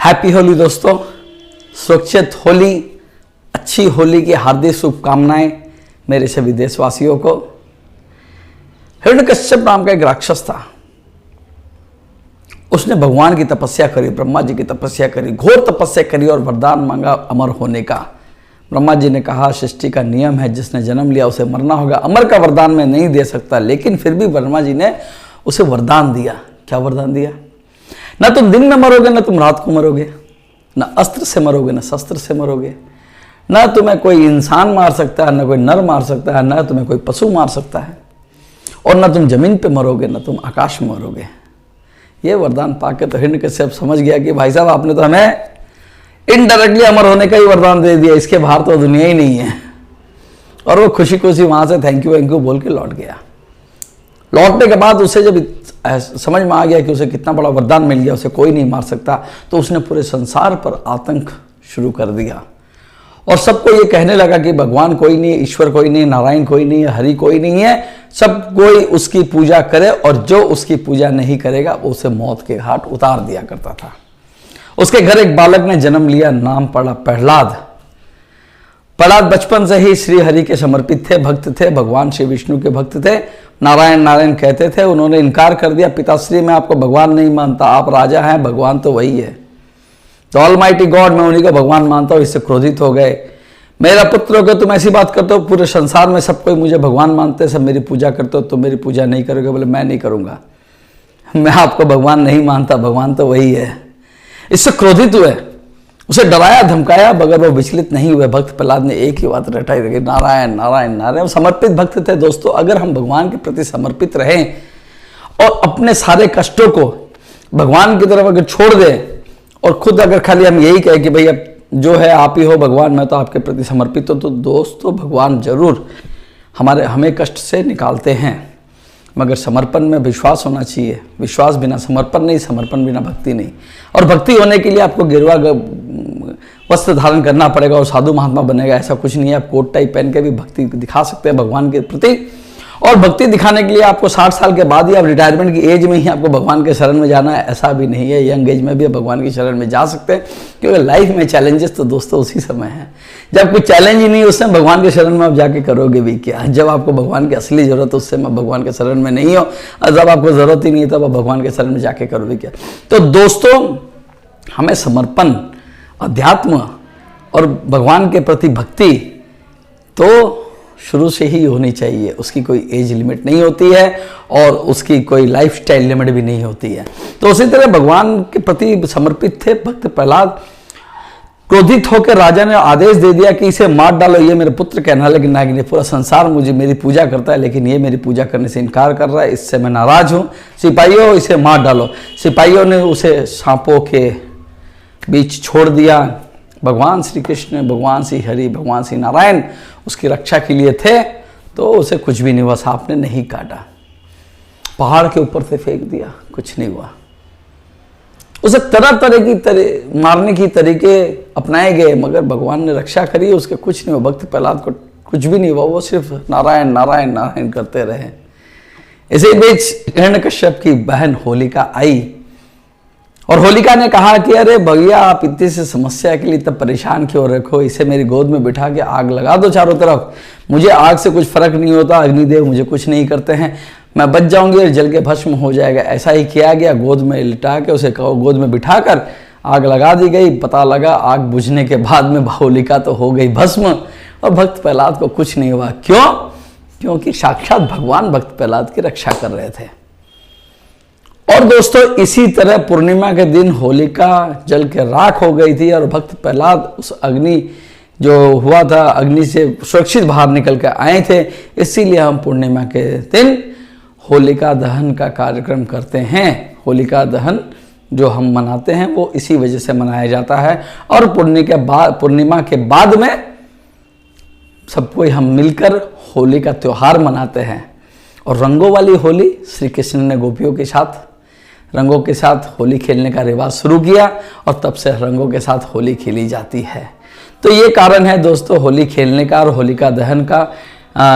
Happy Holi दोस्तों, सुरक्षित होली, अच्छी होली की हार्दिक शुभकामनाएं मेरे सभी देशवासियों को। हिरण्यकश्यप नाम का एक राक्षस था। उसने भगवान की तपस्या करी, ब्रह्मा जी की तपस्या करी, घोर तपस्या करी और वरदान मांगा अमर होने का। ब्रह्मा जी ने कहा सृष्टि का नियम है, जिसने जन्म लिया उसे मरना होगा। अमर का वरदान मैं नहीं दे सकता, लेकिन फिर भी ब्रह्मा जी ने उसे वरदान दिया। क्या वरदान दिया? ना तुम दिन में मरोगे, ना तुम रात को मरोगे, ना अस्त्र से मरोगे, ना शस्त्र से मरोगे, ना तुम्हें कोई इंसान मार सकता है, ना कोई नर मार सकता है, ना तुम्हें कोई पशु मार सकता है, और ना तुम जमीन पे मरोगे, ना तुम आकाश में मरोगे। ये वरदान पाके तो हिरण्यकश्यप समझ गया कि भाई साहब आपने तो हमें इनडायरेक्टली अमर होने का ही वरदान दे दिया, इसके बाहर तो दुनिया ही नहीं है। और वो खुशी खुशी वहां से थैंक यू बोल के लौट गया। लौटने के बाद उसे जब समझ में आ गया कि उसे कितना बड़ा वरदान मिल गया, उसे कोई नहीं मार सकता, तो उसने पूरे संसार पर आतंक शुरू कर दिया और सबको ये कहने लगा कि भगवान कोई नहीं, ईश्वर कोई नहीं, नारायण कोई नहीं है, हरि कोई नहीं है, सब कोई उसकी पूजा करे और जो उसकी पूजा नहीं करेगा उसे मौत के घाट उतार दिया करता था। उसके घर एक बालक ने जन्म लिया, नाम पड़ा प्रहलाद। प्रहलाद बचपन से ही श्री हरि के समर्पित थे, भक्त थे, भगवान श्री विष्णु के भक्त थे, नारायण नारायण कहते थे। उन्होंने इनकार कर दिया, पिताश्री मैं आपको भगवान नहीं मानता, आप राजा हैं, भगवान तो वही है, तो ऑलमाइटी गॉड मैं उन्हीं को भगवान मानता हूँ। इससे क्रोधित हो गए, मेरा पुत्र हो गया, तुम ऐसी बात करते हो, पूरे संसार में सब कोई मुझे भगवान मानते हैं, सब मेरी पूजा करते हो, तुम मेरी पूजा नहीं करोगे? बोले मैं नहीं करूँगा, मैं आपको भगवान नहीं मानता, भगवान तो वही है। इससे क्रोधित हुए, उसे डराया धमकाया, मगर वो विचलित नहीं हुए। भक्त प्रहलाद ने एक ही बात रटाई रखी, नारायण नारायण नारायण। समर्पित भक्त थे दोस्तों। अगर हम भगवान के प्रति समर्पित रहें और अपने सारे कष्टों को भगवान की तरफ अगर छोड़ दें और खुद अगर खाली हम यही कहें कि भाई अब जो है आप ही हो भगवान, मैं तो आपके प्रति समर्पित हूँ, तो दोस्तों भगवान जरूर हमें कष्ट से निकालते हैं। मगर समर्पण में विश्वास होना चाहिए। विश्वास बिना समर्पण नहीं, समर्पण बिना भक्ति नहीं। और भक्ति होने के लिए आपको गिरवा वस्त्र धारण करना पड़ेगा और साधु महात्मा बनेगा, ऐसा कुछ नहीं है। आप कोट टाई पहन के भी भक्ति दिखा सकते हैं भगवान के प्रति। और भक्ति दिखाने के लिए आपको 60 साल के बाद ही, आप रिटायरमेंट की एज में ही आपको भगवान के शरण में जाना है, ऐसा भी नहीं है। यंग एज में भी भगवान की शरण में जा सकते हैं, क्योंकि लाइफ में चैलेंजेस तो दोस्तों उसी समय है जब कोई चैलेंज ही नहीं, उस समय भगवान के शरण में आप जाके करोगे भी क्या? जब आपको भगवान की असली जरूरत, उस समय भगवान के शरण में नहीं हो, और जब आपको जरूरत ही नहीं तब आप भगवान के शरण में जाके करोगे क्या? तो दोस्तों हमें समर्पण, अध्यात्म और भगवान के प्रति भक्ति तो शुरू से ही होनी चाहिए। उसकी कोई एज लिमिट नहीं होती है और उसकी कोई लाइफ स्टाइल लिमिट भी नहीं होती है। तो उसी तरह भगवान के प्रति समर्पित थे भक्त प्रहलाद। क्रोधित होकर राजा ने आदेश दे दिया कि इसे मार डालो, ये मेरे पुत्र कहना, लेकिन नागिन पूरा संसार मेरी पूजा करता है, लेकिन ये मेरी पूजा करने से इनकार कर रहा है, इससे मैं नाराज हूँ। सिपाहियों इसे मार डालो। सिपाहियों ने उसे सांपों के बीच छोड़ दिया। भगवान श्री कृष्ण, भगवान श्री हरि, भगवान श्री नारायण उसकी रक्षा के लिए थे, तो उसे कुछ भी नहीं हुआ, सांप ने नहीं काटा। पहाड़ के ऊपर से फेंक दिया, कुछ नहीं हुआ। उसे तरह तरह की मारने की तरीके अपनाए गए, मगर भगवान ने रक्षा करी, उसके कुछ नहीं हुआ। भक्त प्रहलाद को कुछ भी नहीं हुआ, वो सिर्फ नारायण नारायण नारायण करते रहे। इसी बीच हिरण्यकश्यप की बहन होलिका आई और होलिका ने कहा कि अरे भैया आप इतनी सी समस्या के लिए इतना परेशान क्यों रखो, इसे मेरी गोद में बिठा के आग लगा दो चारों तरफ, मुझे आग से कुछ फर्क नहीं होता, अग्निदेव मुझे कुछ नहीं करते हैं, मैं बच जाऊंगी और जल के भस्म हो जाएगा। ऐसा ही किया गया, गोद में लिटा के उसे गोद में बिठाकर आग लगा दी गई। पता लगा आग बुझने के बाद में होलिका तो हो गई भस्म और भक्त प्रहलाद को कुछ नहीं हुआ। क्यों? क्योंकि साक्षात भगवान भक्त प्रहलाद की रक्षा कर रहे थे। और दोस्तों इसी तरह पूर्णिमा के दिन होलिका जल के राख हो गई थी और भक्त प्रहलाद उस अग्नि जो हुआ था, अग्नि से सुरक्षित बाहर निकल के आए थे। इसीलिए हम पूर्णिमा के दिन होलिका दहन का कार्यक्रम करते हैं। होलिका दहन जो हम मनाते हैं वो इसी वजह से मनाया जाता है। और पूर्णिमा के बाद में सब कोई हम मिलकर होली का त्यौहार मनाते हैं। और रंगों वाली होली, श्री कृष्ण ने गोपियों के साथ रंगों के साथ होली खेलने का रिवाज शुरू किया और तब से रंगों के साथ होली खेली जाती है। तो ये कारण है दोस्तों होली खेलने का और होलिका दहन का,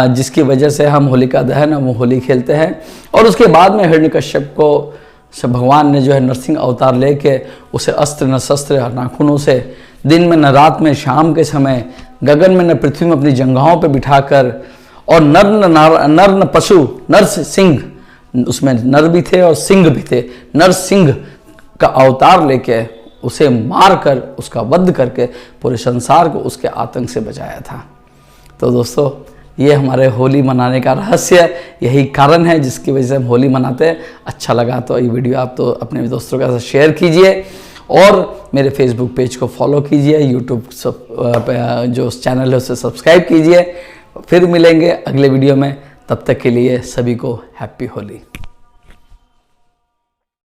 जिसकी वजह से हम होलिका दहन हम होली खेलते हैं। और उसके बाद में हिरण्यकश्यप को भगवान ने जो है नरसिंह अवतार लेके उसे अस्त्र न शस्त्र नाखूनों से दिन में न रात में शाम के समय गगन में न पृथ्वी में अपनी जंघाओं पर बिठाकर और नर न पशु नर सिंह, उसमें नर भी थे और सिंह भी थे, नर सिंह का अवतार लेके उसे मार कर उसका वध करके पूरे संसार को उसके आतंक से बचाया था। तो दोस्तों ये हमारे होली मनाने का रहस्य, यही कारण है जिसकी वजह से हम होली मनाते हैं। अच्छा लगा तो ये वीडियो आप तो अपने दोस्तों के साथ शेयर कीजिए और मेरे फेसबुक पेज को फॉलो कीजिए, यूट्यूब जो चैनल है उसे सब्सक्राइब कीजिए। फिर मिलेंगे अगले वीडियो में, तब तक के लिए सभी को हैप्पी होली।